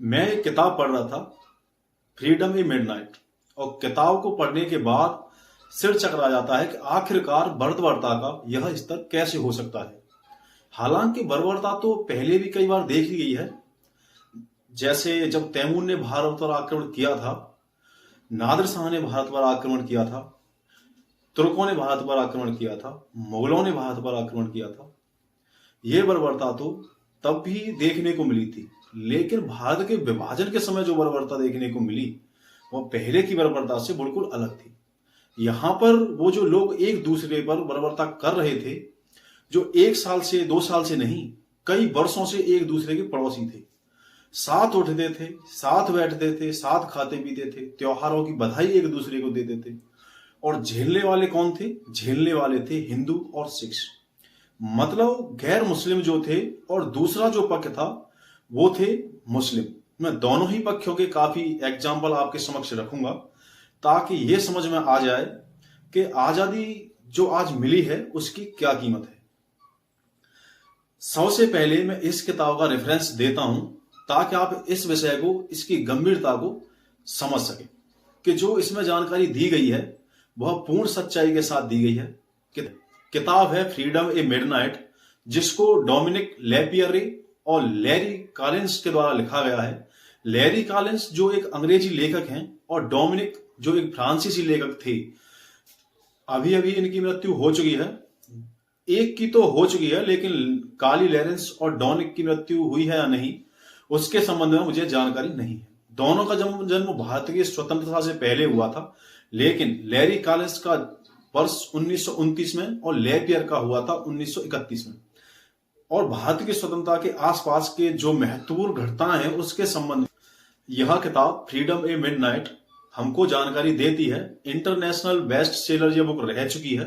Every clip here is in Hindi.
मैं एक किताब पढ़ रहा था, फ्रीडम ए मिडनाइट। और किताब को पढ़ने के बाद सिर चकरा जाता है कि आखिरकार बर्बरता का यह स्तर कैसे हो सकता है। हालांकि बर्बरता तो पहले भी कई बार देखी गई है, जैसे जब तैमूर ने भारत पर आक्रमण किया था, नादिर शाह ने भारत पर आक्रमण किया था, तुर्कों ने भारत पर आक्रमण किया था, मुगलों ने भारत पर आक्रमण किया था। यह बर्बरता तो तब भी देखने को मिली थी, लेकिन भारत के विभाजन के समय जो बर्बरता देखने को मिली वह पहले की बर्बरता से बिल्कुल अलग थी। यहां पर वो जो लोग एक दूसरे पर बर्बरता कर रहे थे, जो 1 साल से 2 साल से नहीं, कई वर्षों से एक दूसरे के पड़ोसी थे, साथ उठते थे, साथ बैठते थे, साथ खाते पीते थे, त्योहारों की बधाई एक दूसरे को देते थे। और झेलने वाले कौन थे? झेलने वाले थे हिंदू और सिख, मतलब गैर मुस्लिम जो थे, और दूसरा जो पक्ष था वो थे मुस्लिम। मैं दोनों ही पक्षों के काफी एग्जाम्पल आपके समक्ष रखूंगा ताकि ये समझ में आ जाए कि आजादी जो आज मिली है उसकी क्या कीमत है। सबसे पहले मैं इस किताब का रेफरेंस देता हूं ताकि आप इस विषय को, इसकी गंभीरता को समझ सके कि जो इसमें जानकारी दी गई है वह पूर्ण सच्चाई के साथ दी गई है। किताब है फ्रीडम ए मिडनाइट, जिसको डोमिनिक लेपियरे और लैरी कॉलिंस के द्वारा लिखा गया है। लैरी कॉलिंस जो एक अंग्रेजी लेखक हैं और डोमिनिक जो एक फ्रांसीसी लेखक थे। अभी अभी इनकी मृत्यु हो चुकी है, एक की तो हो चुकी है, लेकिन काली लॉरेंस और डोमिनिक की मृत्यु हुई है या नहीं उसके संबंध में मुझे जानकारी नहीं है। दोनों का जन्म भारत की स्वतंत्रता से पहले हुआ था, लेकिन लैरी कॉलिंस का वर्ष 1929 में और लेपियर का हुआ था 1931 में। और भारत की स्वतंत्रता के आसपास के जो महत्वपूर्ण घटनाएं हैं उसके संबंध में यह किताब फ्रीडम ए मिडनाइट हमको जानकारी देती है। इंटरनेशनल बेस्ट सेलर ये बुक रह चुकी है।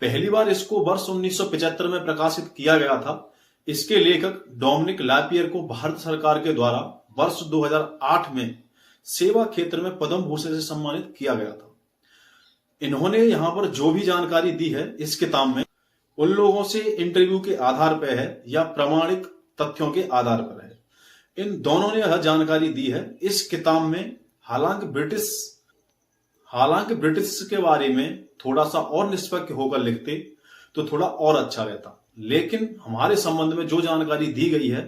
पहली बार इसको वर्ष 1975 में प्रकाशित किया गया था। इसके लेखक डोमिनिक लैपियर को भारत सरकार के द्वारा वर्ष 2008 में सेवा क्षेत्र में पद्म भूषण से सम्मानित किया गया था। इन्होंने यहां पर जो भी जानकारी दी है इस किताब में उन लोगों से इंटरव्यू के आधार पर है या प्रामाणिक तथ्यों के आधार पर है। इन दोनों ने यह जानकारी दी है इस किताब में। हालांकि ब्रिटिश के बारे में थोड़ा सा और निष्पक्ष होकर लिखते तो थोड़ा और अच्छा रहता, लेकिन हमारे संबंध में जो जानकारी दी गई है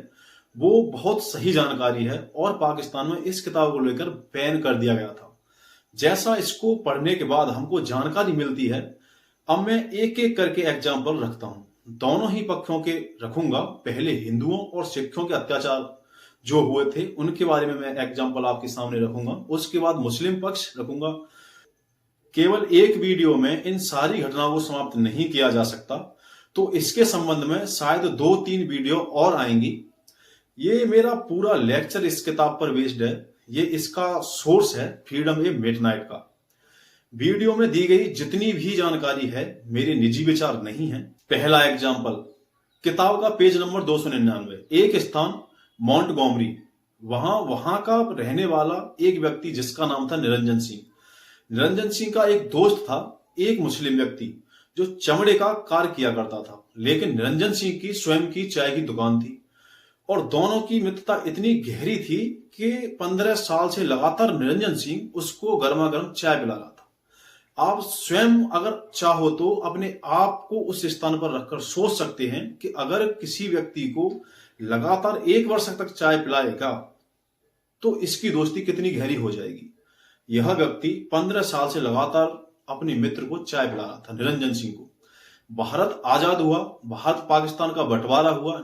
वो बहुत सही जानकारी है और पाकिस्तान में इस किताब को लेकर बैन कर दिया गया था। जैसा इसको पढ़ने के बाद हमको जानकारी मिलती है, अब मैं एक एक करके एग्जाम्पल रखता हूं, दोनों ही पक्षों के रखूंगा। पहले हिंदुओं और सिखों के अत्याचार जो हुए थे उनके बारे में मैं एग्जाम्पल आपके सामने रखूंगा, उसके बाद मुस्लिम पक्ष रखूंगा। केवल एक वीडियो में इन सारी घटनाओं को समाप्त नहीं किया जा सकता, तो इसके संबंध में शायद 2-3 वीडियो और आएंगी। ये मेरा पूरा लेक्चर इस किताब पर बेस्ड है। ये इसका सोर्स है फ्रीडम ए मिडनाइट का। वीडियो में दी गई जितनी भी जानकारी है मेरे निजी विचार नहीं है। पहला एग्जाम्पल, किताब का पेज नंबर 299। एक स्थान मॉन्टगोमरी, वहां का रहने वाला एक व्यक्ति जिसका नाम था निरंजन सिंह। निरंजन सिंह का एक दोस्त था, एक मुस्लिम व्यक्ति जो चमड़े का कार्य किया करता था, लेकिन निरंजन सिंह की स्वयं की चाय की दुकान थी और दोनों की मित्रता इतनी गहरी थी कि 15 साल से लगातार निरंजन सिंह उसको गर्मा गर्म चाय पिला रहा था। आप स्वयं अगर चाहो तो अपने आप को उस स्थान पर रखकर सोच सकते हैं कि अगर किसी व्यक्ति को लगातार 1 वर्ष तक चाय पिलाएगा तो इसकी दोस्ती कितनी गहरी हो जाएगी। यह व्यक्ति 15 साल से लगातार अपने मित्र को चाय पिला रहा था, निरंजन सिंह को। भारत आजाद हुआ, भारत पाकिस्तान का बंटवारा हुआ।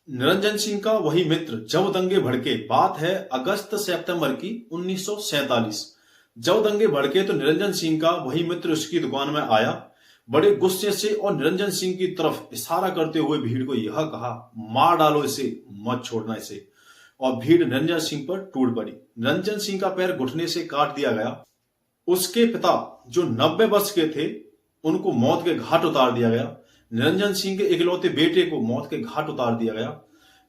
निरंजन सिंह का वही मित्र जब दंगे भड़के, बात है अगस्त सितंबर की 1947, जब दंगे भड़के तो निरंजन सिंह का वही मित्र उसकी दुकान में आया बड़े गुस्से से और निरंजन सिंह की तरफ इशारा करते हुए भीड़ को यह कहा, मार डालो इसे, मत छोड़ना इसे। और भीड़ निरंजन सिंह पर टूट पड़ी। निरंजन सिंह का पैर घुटने से काट दिया गया। उसके पिता जो 90 वर्ष के थे उनको मौत के घाट उतार दिया गया। निरंजन सिंह के इकलौते बेटे को मौत के घाट उतार दिया गया।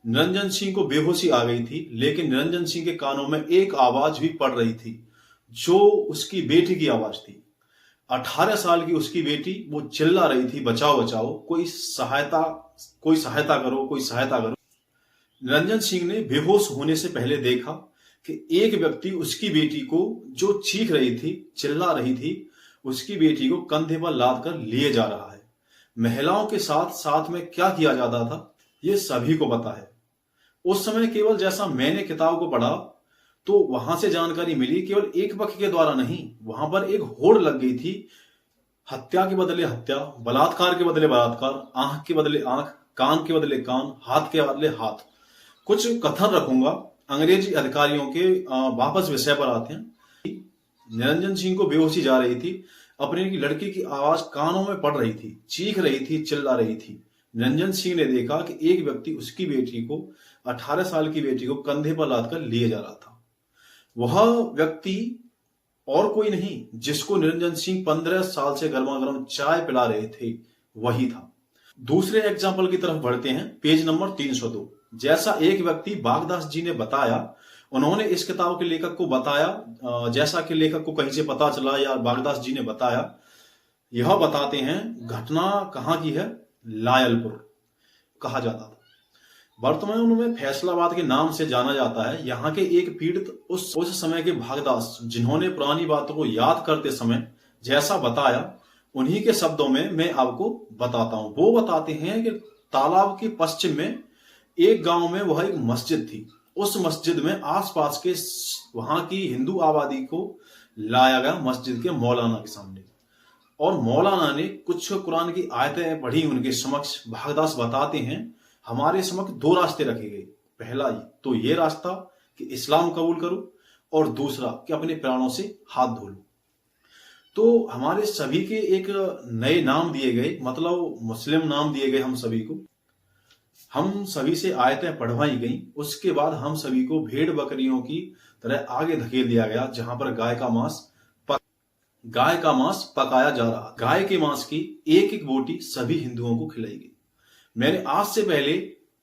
निरंजन सिंह को बेहोशी आ गई थी, लेकिन निरंजन सिंह के कानों में एक आवाज भी पड़ रही थी जो उसकी बेटी की आवाज थी। 18 साल की उसकी बेटी, वो चिल्ला रही थी, बचाओ बचाओ, कोई सहायता करो, कोई सहायता करो। निरंजन सिंह ने बेहोश होने से पहले देखा कि एक व्यक्ति उसकी बेटी को, जो चीख रही थी, चिल्ला रही थी, उसकी बेटी को कंधे पर लाद कर लिए जा रहा है। महिलाओं के साथ साथ में क्या किया जाता था, ये सभी को पता है। उस समय केवल जैसा मैंने किताब को पढ़ा तो वहां से जानकारी मिली, केवल एक पक्ष के द्वारा नहीं, वहां पर एक होड़ लग गई थी। हत्या के बदले हत्या, बलात्कार के बदले बलात्कार, आंख के बदले आंख, कान के बदले कान, हाथ के बदले हाथ। कुछ कथन रखूंगा अंग्रेजी अधिकारियों के। वापस विषय पर आते हैं। निरंजन सिंह को बेहोशी जा रही थी, अपने की लड़की की आवाज कानों में पड़ रही थी, चीख रही थी, चिल्ला रही थी। निरंजन सिंह ने देखा कि एक व्यक्ति उसकी बेटी को, 18 साल की बेटी को कंधे पर लाद कर लिए जा रहा था। वह व्यक्ति और कोई नहीं, जिसको निरंजन सिंह 15 साल से गर्मा गर्म चाय पिला रहे थे, वही था। दूसरे एग्जाम्पल की तरफ बढ़ते हैं, पेज नंबर 302। जैसा एक व्यक्ति बागदास जी ने बताया, उन्होंने इस किताब के लेखक को बताया, जैसा कि लेखक को कहीं से पता चला या बागदास जी ने बताया, यह बताते हैं घटना कहां की है, लायलपुर कहा जाता था। वर्तमान में फैसलाबाद के नाम से जाना जाता है। यहाँ के एक पीड़ित उस समय के भागदास, जिन्होंने पुरानी बातों को याद करते समय जैसा बताया, उन्हीं के शब्दों में मैं आपको बताता हूं। वो बताते हैं कि तालाब के पश्चिम में एक गांव में वह एक मस्जिद थी। उस मस्जिद में आसपास के वहां की हिंदू आबादी को लाया गया मस्जिद के मौलाना के सामने, और मौलाना ने कुछ कुरान की आयतें पढ़ी उनके समक्ष। भागदास बताते हैं हमारे समक्ष 2 रास्ते रखे गए। पहला तो ये रास्ता कि इस्लाम कबूल करो, और दूसरा कि अपने प्राणों से हाथ धो लो। तो हमारे सभी के एक नए नाम दिए गए, मतलब मुस्लिम नाम दिए गए हम सभी को। हम सभी से आयतें पढ़वाई गई। उसके बाद हम सभी को भेड़ बकरियों की तरह आगे धकेल दिया गया, जहां पर गाय का मांस पकाया जा रहा। गाय के मांस की एक एक बोटी सभी हिंदुओं को खिलाई गई। मैंने आज से पहले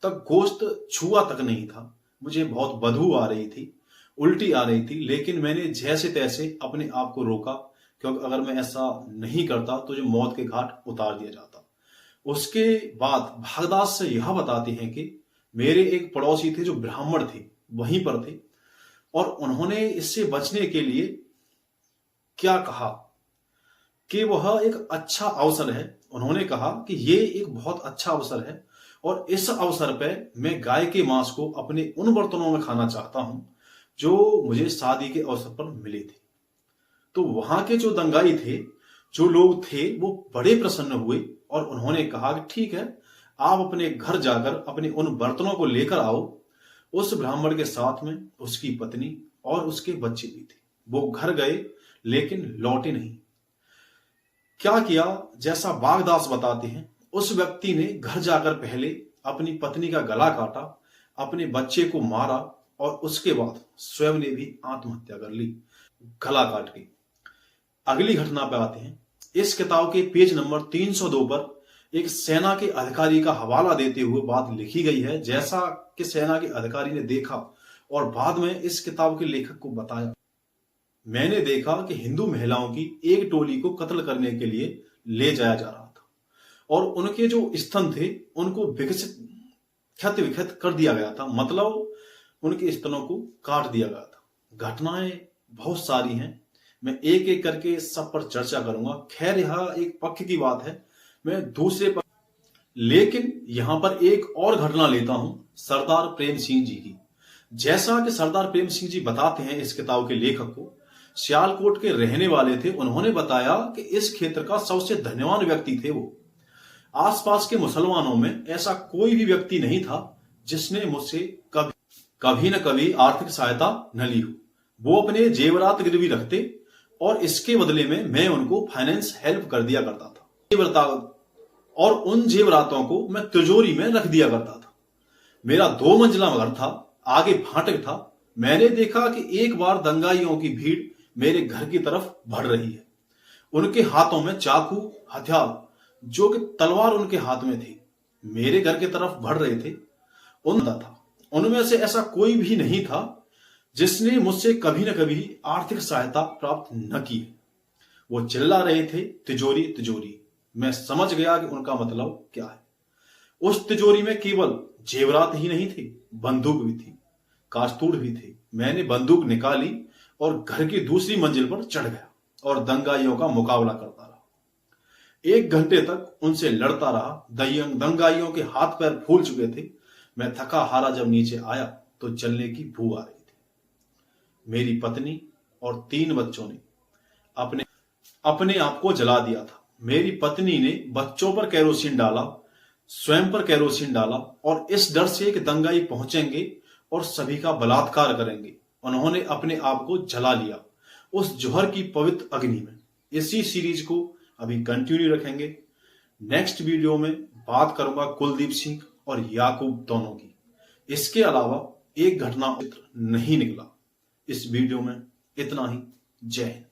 तक गोश्त छुआ तक नहीं था। मुझे बहुत बदबू आ रही थी, उल्टी आ रही थी, लेकिन मैंने जैसे तैसे अपने आप को रोका, क्योंकि अगर मैं ऐसा नहीं करता तो जो मौत के घाट उतार दिया जाता। उसके बाद भागदास से यह बताते हैं कि मेरे एक पड़ोसी थे जो ब्राह्मण थे, वहीं पर थे, और उन्होंने इससे बचने के लिए क्या कहा कि वह एक अच्छा अवसर है। उन्होंने कहा कि ये एक बहुत अच्छा अवसर है, और इस अवसर पर मैं गाय के मांस को अपने उन बर्तनों में खाना चाहता हूं जो मुझे शादी के अवसर पर मिले थे। तो वहां के जो दंगाई थे, जो लोग थे, वो बड़े प्रसन्न हुए, और उन्होंने कहा कि ठीक है, आप अपने घर जाकर अपने उन बर्तनों को लेकर आओ। उस ब्राह्मण के साथ में उसकी पत्नी और उसके बच्चे भी थे। वो घर गए लेकिन लौटे नहीं। क्या किया, जैसा बागदास बताते हैं, उस व्यक्ति ने घर जाकर पहले अपनी पत्नी का गला काटा, अपने बच्चे को मारा, और उसके बाद स्वयं ने भी आत्महत्या कर ली, गला काट के। अगली घटना पे आते हैं। इस किताब के पेज नंबर 302 पर एक सेना के अधिकारी का हवाला देते हुए बात लिखी गई है, जैसा कि सेना के अधिकारी ने देखा और बाद में इस किताब के लेखक को बताया। मैंने देखा कि हिंदू महिलाओं की एक टोली को कत्ल करने के लिए ले जाया जा रहा था, और उनके जो स्तन थे उनको क्षत विक्षत कर दिया गया था, मतलब उनके स्तनों को काट दिया गया था। घटनाएं बहुत सारी हैं, मैं एक एक करके सब पर चर्चा करूंगा। खैर, यह एक पक्ष की बात है, मैं दूसरे पक्ष, लेकिन यहां पर एक और घटना लेता हूं सरदार प्रेम सिंह जी की। जैसा कि सरदार प्रेम सिंह जी बताते हैं इस किताब के लेखक को, सियालकोट के रहने वाले थे। उन्होंने बताया कि इस क्षेत्र का सबसे धनवान व्यक्ति थे वो। आसपास के मुसलमानों में ऐसा कोई भी व्यक्ति नहीं था जिसने मुझसे कभी न कभी आर्थिक सहायता न ली हो। वो अपने जेवरात गिरवी रखते, और इसके बदले में मैं उनको फाइनेंस हेल्प कर दिया करता था, और उन जेवरातों को मैं तिजोरी में रख दिया करता था। मेरा 2 मंजिला घर था, आगे फाटक था। मैंने देखा कि एक बार दंगाइयों की भीड़ मेरे घर की तरफ बढ़ रही है। उनके हाथों में चाकू, हथियार, जो कि तलवार उनके हाथ में थी, मेरे घर की तरफ बढ़ रहे थे। उनमें से ऐसा कोई भी नहीं था जिसने मुझसे कभी न कभी आर्थिक सहायता प्राप्त न की। वो चिल्ला रहे थे, तिजोरी तिजोरी। मैं समझ गया कि उनका मतलब क्या है। उस तिजोरी में केवल जेवरात ही नहीं थे, बंदूक भी थी, कारतूस भी थे। मैंने बंदूक निकाली और घर की दूसरी मंजिल पर चढ़ गया और दंगाइयों का मुकाबला करता रहा। 1 घंटे तक उनसे लड़ता रहा। दंगाइयों के हाथ पैर फूल चुके थे। मैं थका हारा जब नीचे आया तो जलने की बू आ रही थी। मेरी पत्नी और 3 बच्चों ने अपने आप को जला दिया था। मेरी पत्नी ने बच्चों पर केरोसिन डाला, स्वयं पर केरोसिन डाला और इस डर से कि दंगाई पहुंचेंगे और सभी का बलात्कार करेंगे, उन्होंने अपने आप को जला लिया उस जौहर की पवित्र अग्नि में। इसी सीरीज को अभी कंटिन्यू रखेंगे। नेक्स्ट वीडियो में बात करूंगा कुलदीप सिंह और याकूब दोनों की। इसके अलावा एक घटना नहीं निकला। इस वीडियो में इतना ही। जय हिंद।